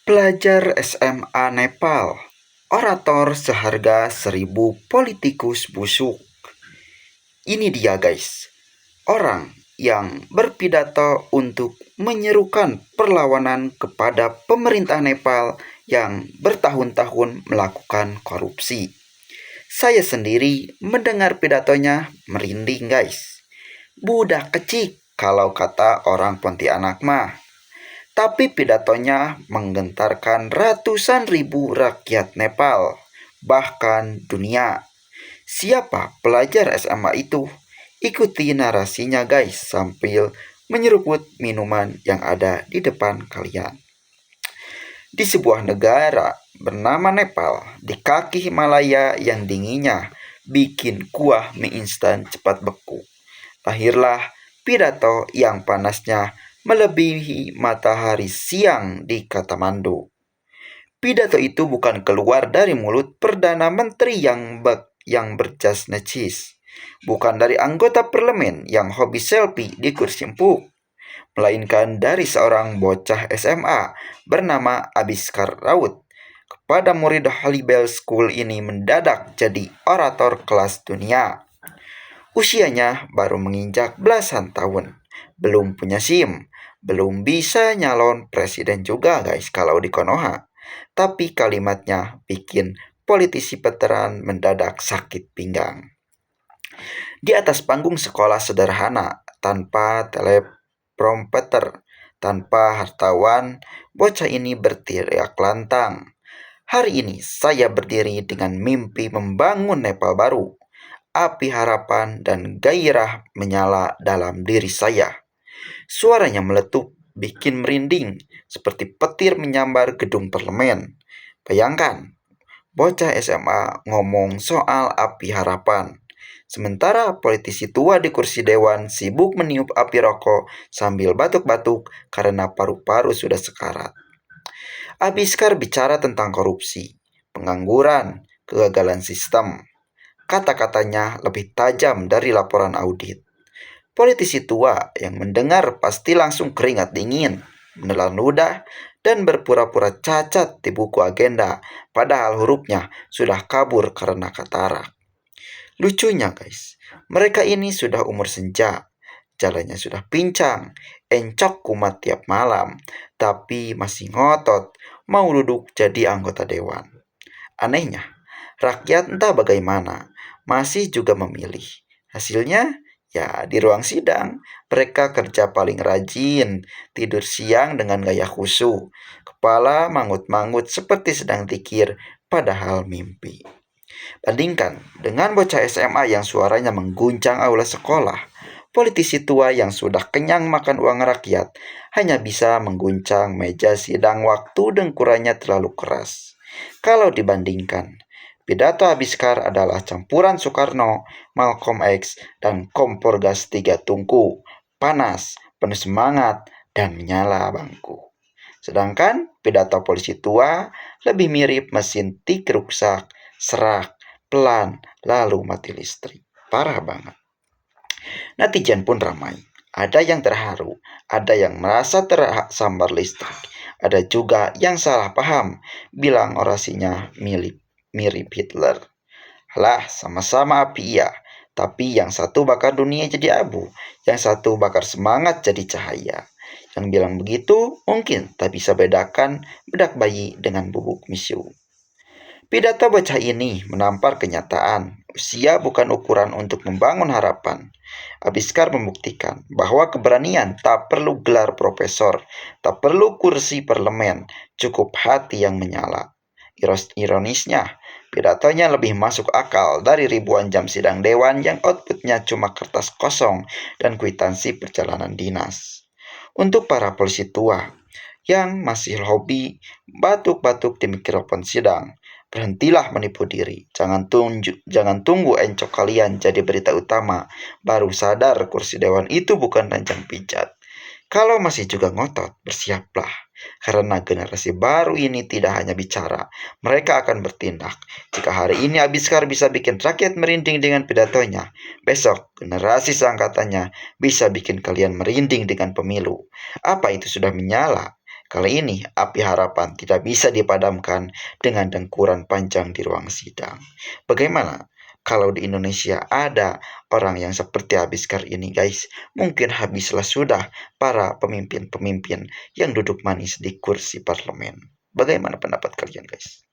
Pelajar SMA Nepal, orator seharga 1.000 politikus busuk. Ini dia guys, orang yang berpidato untuk menyerukan perlawanan kepada pemerintah Nepal yang bertahun-tahun melakukan korupsi. Saya sendiri mendengar pidatonya merinding guys. Budak kecil kalau kata orang Pontianak mah. Tapi pidatonya menggentarkan ratusan ribu rakyat Nepal, bahkan dunia. Siapa pelajar SMA itu? Ikuti narasinya guys sambil menyeruput minuman yang ada di depan kalian. Di sebuah negara bernama Nepal, di kaki Himalaya yang dinginnya bikin kuah mie instan cepat beku, lahirlah pidato yang panasnya melebihi matahari siang di Kathmandu. Pidato itu bukan keluar dari mulut Perdana Menteri yang berjas necis, bukan dari anggota parlemen yang hobi selfie di kursi empuk, melainkan dari seorang bocah SMA bernama Abiskar Raut. Kepada murid Holybell School ini mendadak jadi orator kelas dunia. Usianya baru menginjak belasan tahun, belum punya SIM, belum bisa nyalon presiden juga guys kalau di Konoha. Tapi kalimatnya bikin politisi veteran mendadak sakit pinggang. Di atas panggung sekolah sederhana, tanpa teleprompter, tanpa hartawan, bocah ini berteriak lantang. Hari ini saya berdiri dengan mimpi membangun Nepal baru. Api harapan dan gairah menyala dalam diri saya. Suaranya meletup, bikin merinding, seperti petir menyambar gedung parlemen. Bayangkan, bocah SMA ngomong soal api harapan. Sementara politisi tua di kursi dewan sibuk meniup api rokok sambil batuk-batuk karena paru-paru sudah sekarat. Abiskar bicara tentang korupsi, pengangguran, kegagalan sistem. Kata-katanya lebih tajam dari laporan audit. Politisi tua yang mendengar pasti langsung keringat dingin, menelan ludah, dan berpura-pura cacat di buku agenda, padahal hurufnya sudah kabur karena katarak. Lucunya guys, mereka ini sudah umur senja, jalannya sudah pincang, encok kumat tiap malam, tapi masih ngotot mau duduk jadi anggota dewan. Anehnya, rakyat entah bagaimana, masih juga memilih. Hasilnya, ya di ruang sidang, mereka kerja paling rajin, tidur siang dengan gaya khusyuk, kepala mangut-mangut seperti sedang zikir, padahal mimpi. Bandingkan dengan bocah SMA yang suaranya mengguncang aula sekolah, politisi tua yang sudah kenyang makan uang rakyat hanya bisa mengguncang meja sidang waktu dengkurannya terlalu keras. Kalau dibandingkan, pidato Abiskar adalah campuran Soekarno, Malcolm X, dan kompor gas 3 tungku, panas, penuh semangat, dan menyala bangku. Sedangkan pidato polisi tua lebih mirip mesin tik rusak, serak, pelan, lalu mati listrik. Parah banget. Netizen pun ramai. Ada yang terharu, ada yang merasa tersambar listrik, ada juga yang salah paham, bilang orasinya mirip Hitler. Lah, sama-sama api ya, tapi yang satu bakar dunia jadi abu, yang satu bakar semangat jadi cahaya. Yang bilang begitu mungkin tak bisa bedakan bedak bayi dengan bubuk misiu. Pidato bocah ini menampar kenyataan. Usia bukan ukuran untuk membangun harapan. Abiskar membuktikan bahwa keberanian tak perlu gelar profesor, tak perlu kursi parlemen, cukup hati yang menyala. Ironisnya, pidatonya lebih masuk akal dari ribuan jam sidang dewan yang outputnya cuma kertas kosong dan kwitansi perjalanan dinas. Untuk para polisi tua yang masih hobi batuk-batuk di mikrofon sidang, berhentilah menipu diri. Jangan tunggu encok kalian jadi berita utama, baru sadar kursi dewan itu bukan ranjang pijat. Kalau masih juga ngotot, bersiaplah. Karena generasi baru ini tidak hanya bicara, mereka akan bertindak. Jika hari ini Abiskar bisa bikin rakyat merinding dengan pidatonya, besok generasi seangkatannya bisa bikin kalian merinding dengan pemilu. Apa itu sudah menyala? Kali ini api harapan tidak bisa dipadamkan dengan dengkuran panjang di ruang sidang. Bagaimana kalau di Indonesia ada orang yang seperti Abiskar ini, guys? Mungkin habislah sudah para pemimpin-pemimpin yang duduk manis di kursi parlemen. Bagaimana pendapat kalian, guys?